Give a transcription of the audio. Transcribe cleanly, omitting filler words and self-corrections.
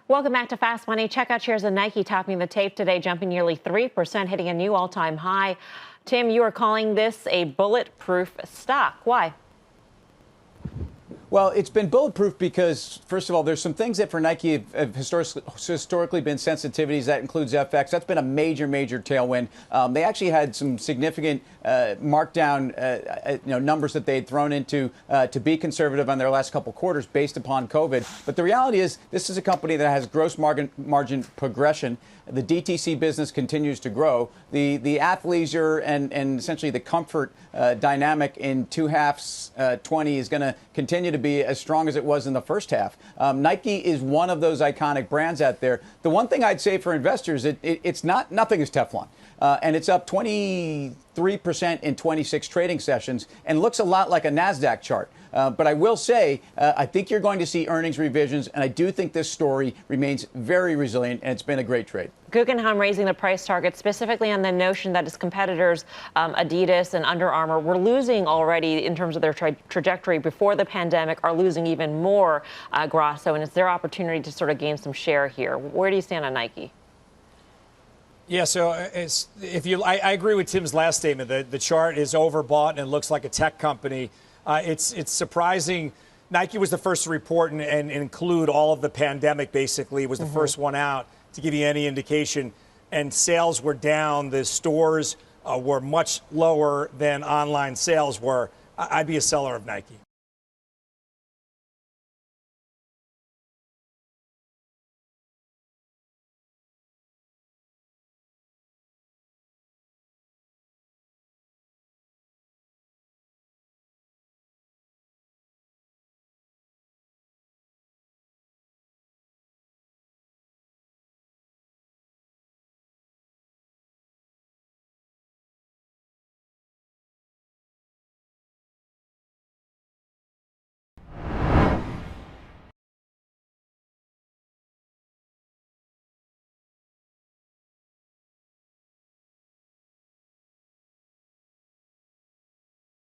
Welcome back to Fast Money. Checkout shares of Nike topping the tape today, jumping nearly 3%, hitting a new all-time high. Tim, you are calling this a bulletproof stock. Why? Well, it's been bulletproof because, first of all, there's some things that for Nike have historically been sensitivities. That includes FX. That's been a major tailwind. They actually had some significant markdown numbers that they had thrown into to be conservative on their last couple quarters based upon COVID. But the reality is this is a company that has gross margin progression. The DTC business continues to grow. The athleisure and essentially the comfort dynamic in two halves 20 is going to continue to be as strong as it was in the first half. Nike is one of those iconic brands out there. The one thing I'd say for investors, it's nothing is Teflon. And it's up 23% in 26 trading sessions and looks a lot like a NASDAQ chart. But I will say, I think you're going to see earnings revisions, and I do think this story remains very resilient, and it's been a great trade. Guggenheim raising the price target specifically on the notion that its competitors, Adidas and Under Armour, were losing already in terms of their trajectory before the pandemic, are losing even more, Grasso, and it's their opportunity to sort of gain some share here. Where do you stand on Nike? Yeah, so I agree with Tim's last statement. The chart is overbought and it looks like a tech company. It's surprising. Nike was the first to report and include all of the pandemic, basically. It was the first one out to give you any indication. And sales were down. The stores were much lower than online sales were. I'd be a seller of Nike.